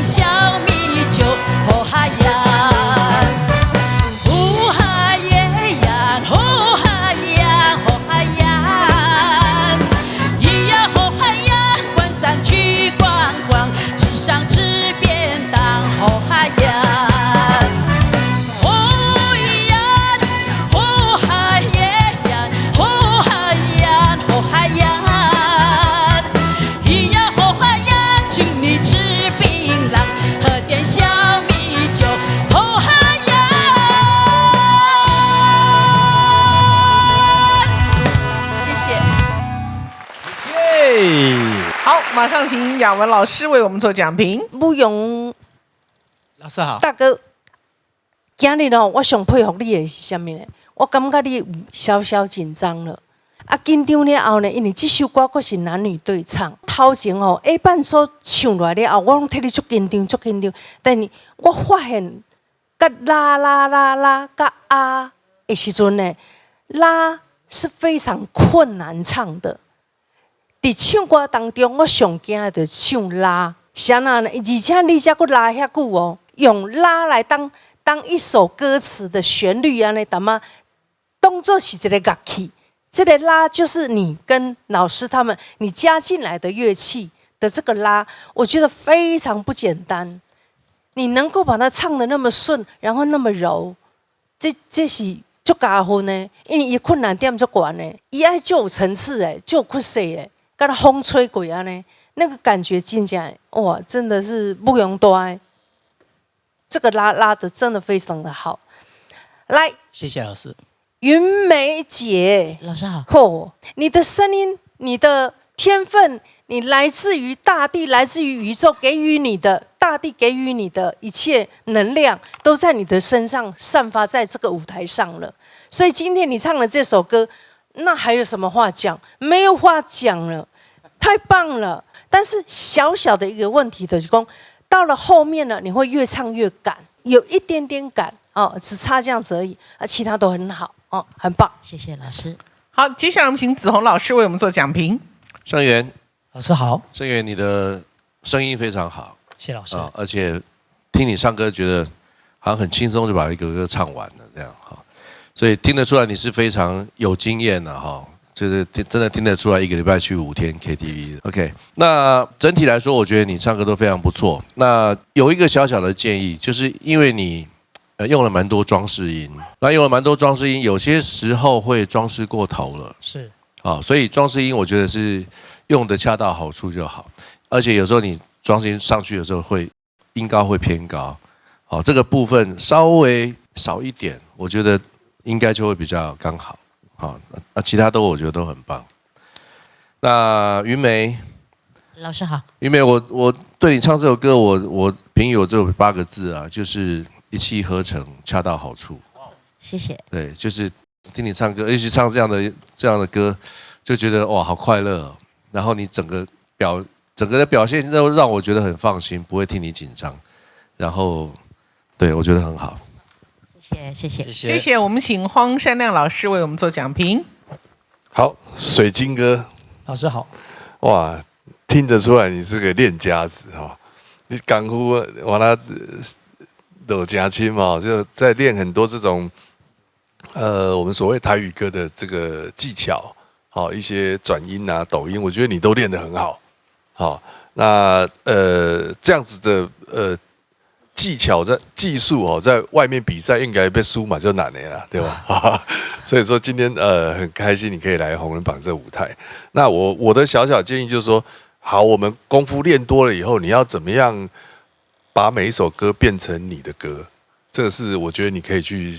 点小米酒，好海洋，呼海耶呀，呼海洋，好海洋，咿呀好海洋，晚上去逛逛，吃上吃便当，好海洋。好，马上请雅文老师为我们做讲评。慕容老师好，大哥，今日哦，我上佩服你的是什么呢？我感觉你有小小紧张了。啊，紧张了后呢，因为这首歌佫是男女对唱，头前哦下半首唱落来了后，我拢替你足紧张，足紧张。但是我发现，甲啦啦啦啦，甲啊的时阵呢，啦是非常困难唱的。伫唱歌当中，我上惊的就是唱拉，啥呢？而且你才佫拉遐久哦，用拉来当一首歌词的旋律安尼，淡仔当作是一个乐器。这个拉就是你跟老师他们你加进来的乐器的这个拉，我觉得非常不简单。你能够把它唱得那么顺，然后那么柔，这是足加分的，因为伊困难点足悬的，伊爱就有层次的，就有屈势的。跟他风吹过啊呢，那个感觉进起来，哇，真的是不用多。这个拉的真的非常的好。来，谢谢老师。云梅姐，老师好。哦，你的声音，你的天分，你来自于大地，来自于宇宙给予你的，大地给予你的一切能量，都在你的身上散发在这个舞台上了。所以今天你唱了这首歌，那还有什么话讲？没有话讲了。太棒了，但是小小的一个问题就是说，到了后面呢，你会越唱越赶，有一点点赶哦，只差这样子而已，其他都很好哦，很棒，谢谢老师。好，接下来我们请子红老师为我们做讲评。盛元老师好，盛元，你的声音非常好，谢老师，而且听你唱歌，觉得好像很轻松就把一个歌唱完了这样哈，所以听得出来你是非常有经验的哈。就是真的听得出来，一个礼拜去5天 KTV 的。OK， 那整体来说，我觉得你唱歌都非常不错。那有一个小小的建议，就是因为你用了蛮多装饰音，那用了蛮多装饰音，有些时候会装饰过头了。是，所以装饰音我觉得是用的恰到好处就好。而且有时候你装饰音上去的时候会音高会偏高，这个部分稍微少一点，我觉得应该就会比较刚好。好，其他都我觉得都很棒。那云梅老师好，云梅，我对你唱这首歌，我评语我只有8个字啊，就是一气呵成，恰到好处。谢谢。对，就是听你唱歌，尤其唱这样的歌，就觉得哇好快乐哦。然后你整个的表现都让我觉得很放心，不会替你紧张。然后，对我觉得很好。谢谢，我们请荒山亮老师为我们做讲评。好，水晶哥，老师好。哇，听得出来你是个练家子哈，你港呼完了都加亲嘛，就在练很多这种我们所谓台语歌的这个技巧，好一些转音啊、抖音，我觉得你都练得很好。好，那这样子的技巧在技术哦，在外面比赛应该被输嘛就难的啦，对吧？所以说今天很开心你可以来红人榜这舞台。那我的小小建议就是说，好，我们功夫练多了以后，你要怎么样把每一首歌变成你的歌？这个是我觉得你可以去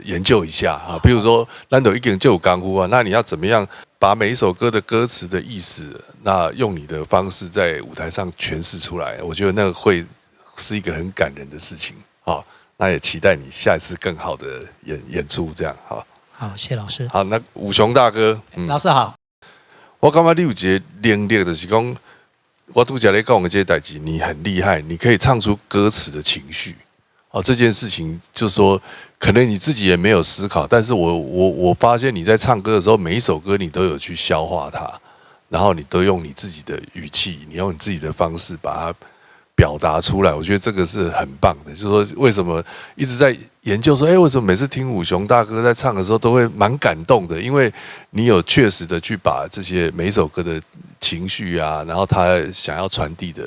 研究一下啊。比如说，咱都一个人就有干呼啊，那你要怎么样把每一首歌的歌词的意思，那用你的方式在舞台上诠释出来？我觉得那个会是一个很感人的事情。好，那也期待你下一次更好的演出，这样好。好，谢老师。好，那武雄大哥，老师好。我感觉你有一个能力，就是讲，我拄则咧讲的这些代志，你很厉害，你可以唱出歌词的情绪。这件事情就是说，可能你自己也没有思考，但是我发现你在唱歌的时候，每一首歌你都有去消化它，然后你都用你自己的语气，你用你自己的方式把它表达出来，我觉得这个是很棒的。就是说，为什么一直在研究说，为什么每次听武雄大哥在唱的时候都会蛮感动的？因为你有确实的去把这些每一首歌的情绪啊，然后他想要传递的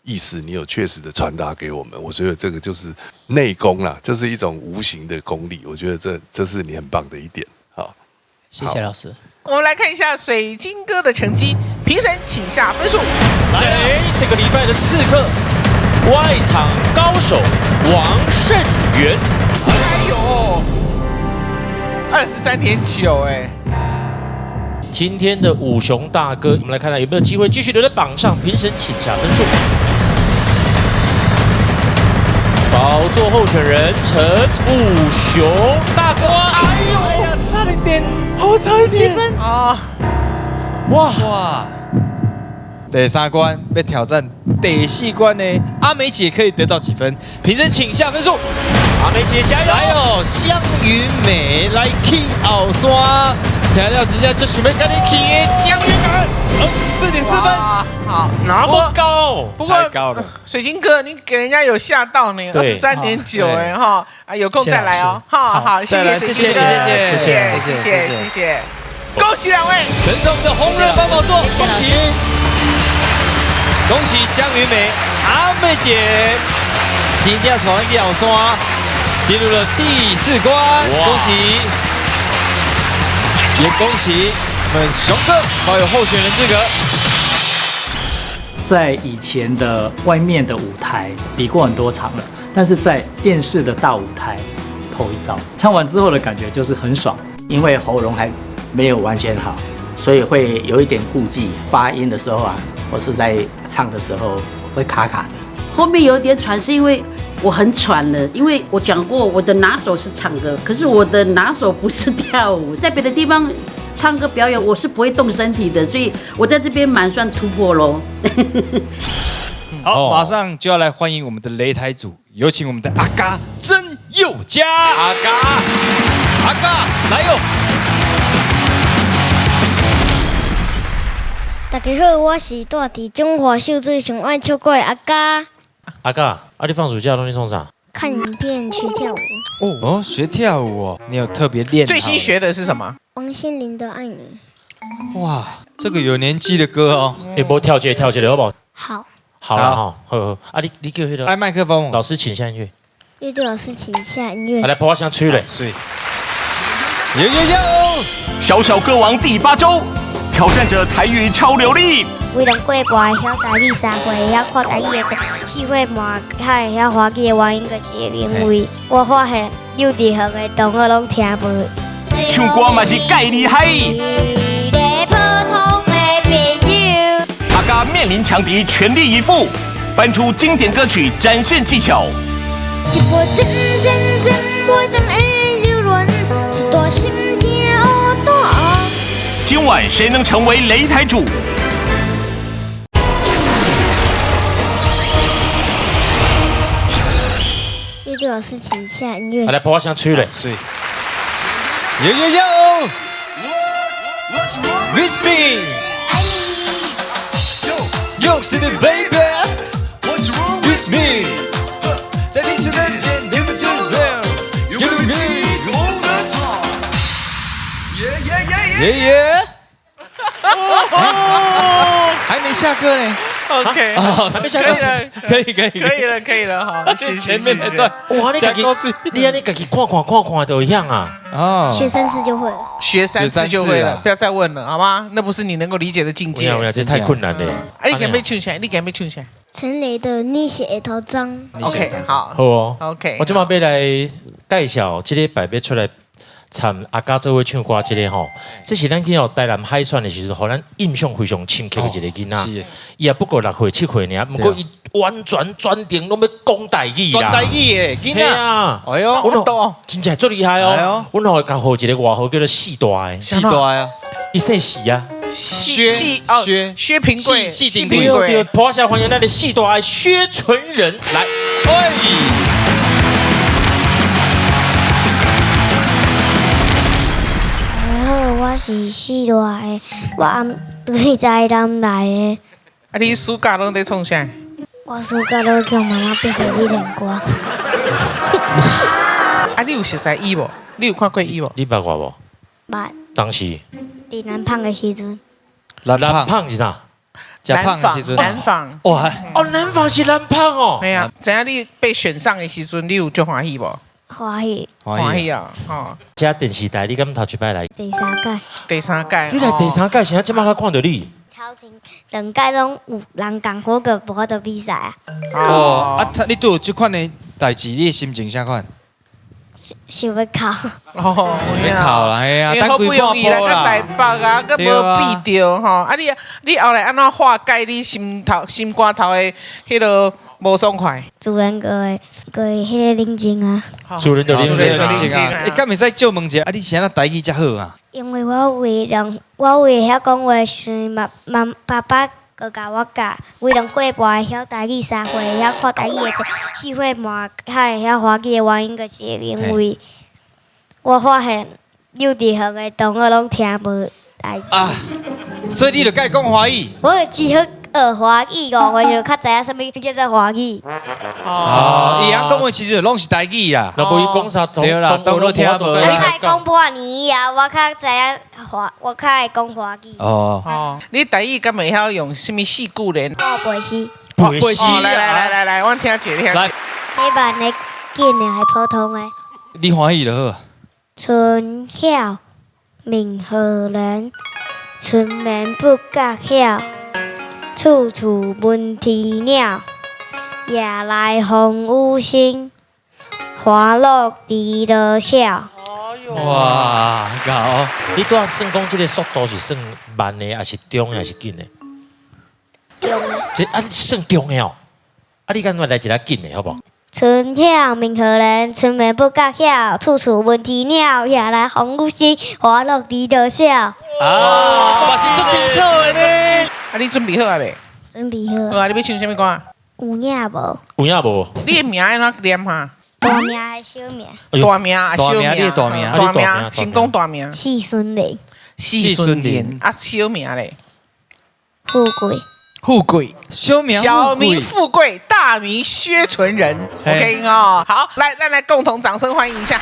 意思，你有确实的传达给我们。我觉得这个就是内功啦，这是一种无形的功力。我觉得这是你很棒的一点。好，谢谢老师。我们来看一下水晶哥的成绩，评审请下分数。来，这个礼拜的刺客，外场高手王胜元。哎呦，23.9哎。今天的武雄大哥，我们来看看有没有机会继续留在榜上。评审请下分数。宝座候选人陈武雄大哥。哎呀，差一点，差一点分啊！哇！第3关被挑战第4关呢，阿美姐可以得到几分？评审请下分数。阿美姐加油！来哦，江云美来去后山，听了真正就想要跟你去的江云美，4.4分。好，那么高，不过水晶哥，你给人家有吓到呢，23.9哎哈，啊有空再来哦，好，谢谢，恭喜2位，登上我们的红人宝宝座，恭喜江云美、阿美姐，今天从那个后山进入了第4关，恭喜，也恭喜我们熊哥保有候选人资格。在以前的外面的舞台比过很多场了，但是在电视的大舞台头一遭，唱完之后的感觉就是很爽，因为喉咙还没有完全好，所以会有一点顾忌，发音的时候啊，或是在唱的时候会卡卡的。后面有点喘，是因为我很喘了，因为我讲过我的拿手是唱歌，可是我的拿手不是跳舞，在别的地方唱歌表演我是不会动身体的，所以我在这边蛮算突破咯。好，马上就要来欢迎我们的擂台组，有请我们的阿嘎曾佑嘉。阿嘎，来哟！大家好，我是住伫中华秀水上爱唱歌的阿嘎。阿嘎，你放暑假都去冲啥？看影片学跳舞。哦，学跳舞哦，你有特别练？最新学的是什么？王心凌的《爱你》。哇，这个有年纪的歌哦。一波跳接的好不好？好。好了哈，好。你给我爱麦克风。老师请下音乐。乐队老师请下音乐。来，播下吹嘞。是。小小歌王第8周，挑战者台语超流利。为人过半晓台语3岁，晓看台语的4岁满海晓华语的原因，就是因为我发现幼稚园的同学拢听无。唱歌嘛是介厉害。阿嘎面临强敌，全力以赴，搬出经典歌曲，展现技巧。一波真袂当会流乱，一大心惊乌大。今晚谁能成为擂台主？乐队老师请下音乐。来，播下吹嘞。是。With me. Yo, city baby. What's wrong with me? 在你身边，你不就了？有没有 all the time? Yeah. 还没下课呢。OK， 还没下课，可以了，好，前面那段，哇，你自己看都一样啊。哦，学3次就会了，学3次就会了，不要再问了，好吗？那不是你能够理解的境界。这太困难了。你敢被唱起来？陈雷的你是下头脏。OK， 好哦 ，OK， 我今晚要来介绍这个摆要出来。参阿嘎做伙唱歌这个吼，这是咱去到台南海选的时候，互咱印象非常深刻的一个囡仔。伊也不过6岁7岁尔，不过伊完全专程拢要讲台语啦。专台语的囡仔。啊，哎呦，我都真正足厉害哦。我吼甲好一个外号叫做四大的。四大啊，伊姓四啊。薛平贵，谢平贵。播下欢迎咱的四大的薛纯仁来。哎。我是四大的，我对台南来的。你暑假拢在创啥？我暑假都叫妈妈逼给你练歌。啊，你有熟悉伊无？你有看过伊无？你捌我无？捌。当时伫南胖的时阵，南胖是啥？食胖的时阵，南方。哇，哦，南方是南胖哦。系啊，知影你被选上的时阵，你有足欢喜无？欢喜。欢喜啊！吼，这电视台你敢头一摆来？第三届。第三届。你来第三届，现在即摆才看到你。头前两届拢有人共好个无法度比赛啊。哦，啊，你对这款的代志，你的心情啥款？想要考。哦，要考啦，哎呀，因为好不容易来到台北啊，佮无比着吼。啊，你后来安怎化解你心肝头的迄个无爽快？主人个迄个冷静啊。主人的冷静啊！哎，敢袂使借问一下，啊，你是安怎台语遮好啊？因为我为晓讲话时，爸爸佮教我教，为人过半晓台语，3岁晓看台语的册，4岁半较会晓华语的原因，就是因为我发现幼稚园的同学拢听无台语。啊，所以你就该讲华语。我只好学华语5岁就较知影什么叫做华语。哦，伊讲讲话其实拢是台语啦。那无伊讲啥？对啦，当我听无。我较会讲半年啊，我较知影我较会讲华语。哦，你台语敢会晓用什么四句联？我背诗。背诗。来，我听一听。来，你慢的、紧的还普通的。你欢喜就好。春晓明何人？春眠不觉晓。处处闻啼鸟，夜来风雨声，花落知多少。哇，搞！你拄仔算讲这个速度是算慢的，还是中的，还是紧的？中的。这啊，算中的哦。啊，你敢来一个紧的，好不好？春晓明何人？春眠不觉晓。处处闻啼鸟，夜来风雨声，花落知多少。啊，嘛是足清楚的呢。啊，你准备好啊未？准备好。好啊，你要唱什么歌？有影无？有影无？你的名安怎念哈？大名还是小名？大名啊，小名。你的大名。大名，先讲大名。四孙林。四孙林。啊，小名嘞？富贵。富贵。小名富贵，大名薛纯仁。OK 哦，好，来，共同掌声欢迎一下。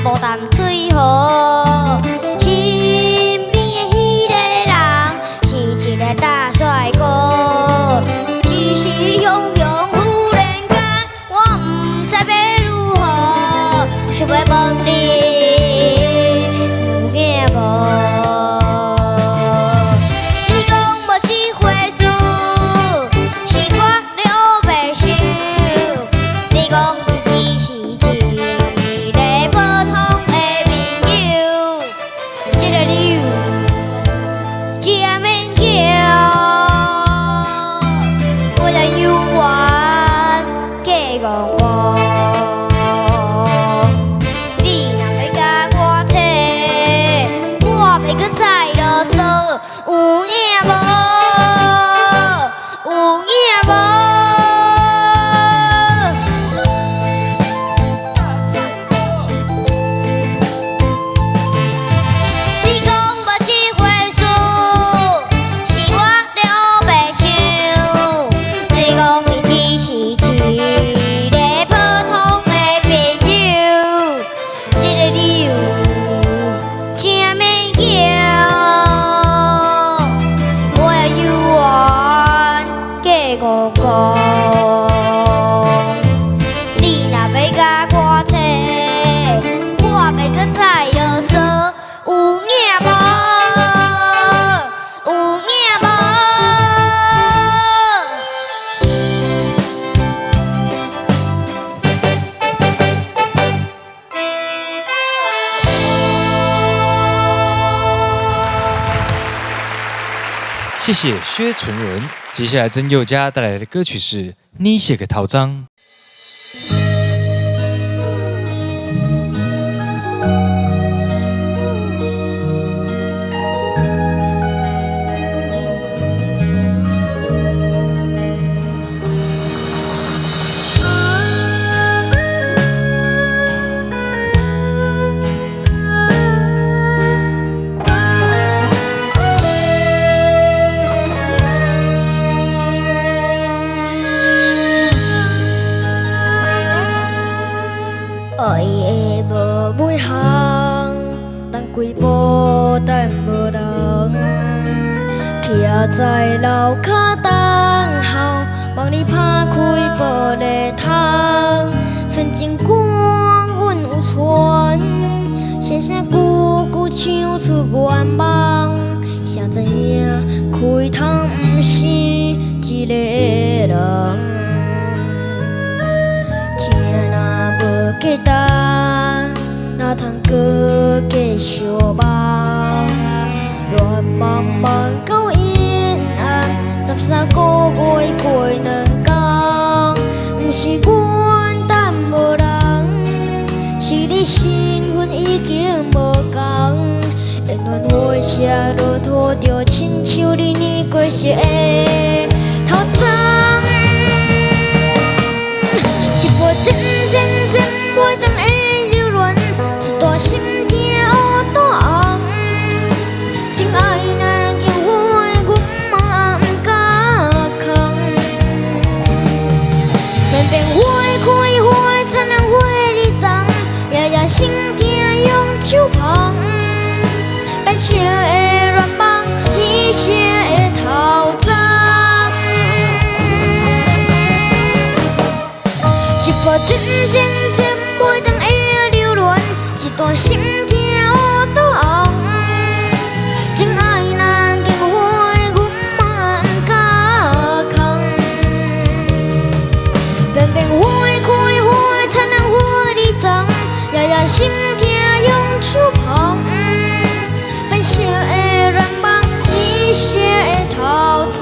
无淡水河，身边的迄个人是一个大帅哥，只是雄雄忽然间，我唔知要如何，想要问你有影无？你讲无这回事，是我咧黑白想，你讲只是一个。有影无？有影无？你讲无这回事，是我咧黑白想。你讲伊只是一个普通的朋友，这个理由真免叫。五公，你若要甲我找，我袂搁再啰嗦。有影无？有影无？谢谢薛纯仁。接下来曾佑嘉带来的歌曲是《你写给陶章》。在楼骹等候，望你拍开玻璃窗，纯情光阮有传，声声句句唱出愿望，谁知影开窗不是一个人，情若无价值，哪通搁继续梦？乱茫茫到阴暗，13个月过2天，不是阮等无人，是你身份已经无同。缘缘花谢落土，就亲像你年过时的头鬃。一杯真袂当的留恋，一段心痛乌大红。真爱若经花，阮嘛不敢空。绵绵花开花，灿烂花里藏，夜夜心痛用手捧。变小的愿望，你写的头鬃。一杯真袂当的留恋，一段心痛乌大红。真爱若经花，阮嘛不敢空。绵绵花开花，灿烂花里藏，夜夜心痛用手捧。变小的愿望，你写的头鬃。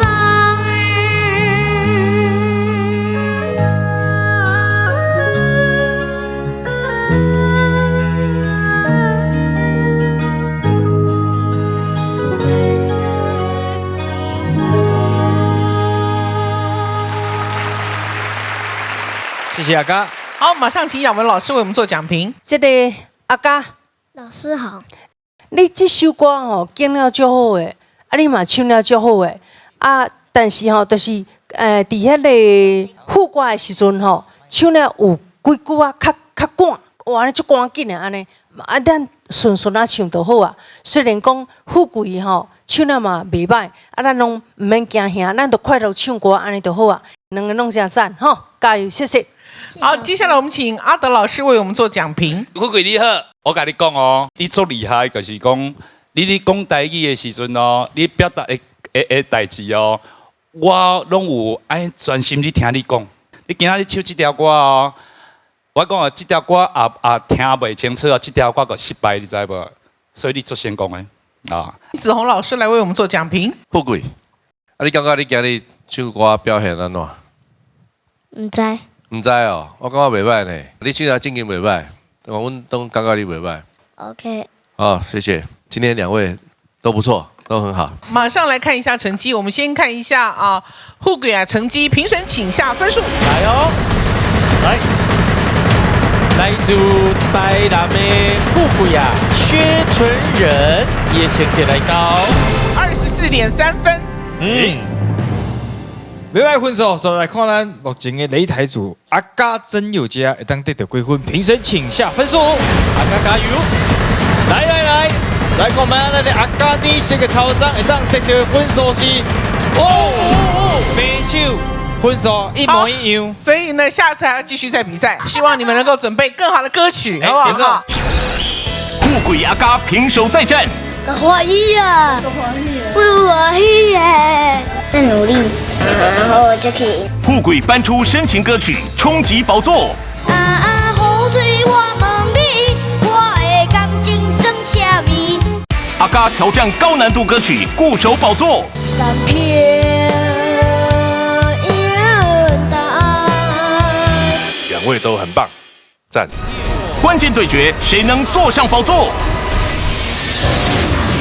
谢谢阿嘎。好，马上请雅文老师为我们做讲评。这个阿嘉，老师好。你这首歌吼讲了足好诶，啊你嘛唱了足好诶，啊但是吼就是伫迄个副歌诶时阵吼，唱了有几句啊较赶，哇你足赶紧诶安尼，啊咱顺啊唱就好啊。虽然讲富贵吼唱了嘛袂歹，啊咱拢毋免惊吓，咱就快乐唱歌安尼就好啊。两个拢真赞吼，加油，谢谢。好，接下来我们请阿德老师为我们做讲评。富贵你好，我甲你讲哦，你足厉害，就是讲你讲台语的时阵哦，你表达的代志哦，我拢有爱专心去听你讲。你今仔日唱这条歌哦，我讲哦，这条歌也听袂清楚哦，这条歌就失败，你知无？所以你足成功的啊。子宏老师来为我们做讲评。富贵，啊，你感觉你今日唱歌表现安怎？唔知。唔知哦，我感觉袂歹呢。你唱得正经袂歹，阮都感觉你袂歹。OK。好，谢谢。今天2位都不错，都很好。马上来看一下成绩，我们先看一下啊，富贵啊成绩，评审请下分数。来哦，来自台南的富贵啊，薛纯仁也成绩来高24.3分。袂歹分数，所以来看咱目前的擂台组阿嘉真有家会当得到几分？评审请下分数。阿嘉加油！来，看咱的阿嘉你写个头上会当得到分数是每首分数一模一样。所以呢，下次还要继续再比赛，希望你们能够准备更好的歌曲，好不好？富贵阿嘉平手再战。欢喜啊！不欢喜耶！再努力，然后就可以。富贵搬出深情歌曲，冲击宝座。雨水我问你，我的感情算啥味？阿嘉挑战高难度歌曲，固守宝座。三片云淡。2位都很棒，赞。关键对决，谁能坐上宝座？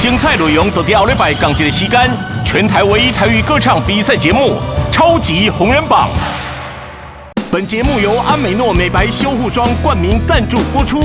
精彩内容就在后礼拜同一个时间，全台唯一台语歌唱比赛节目《超级红人榜》。本节目由安美诺美白修护霜冠名赞助播出。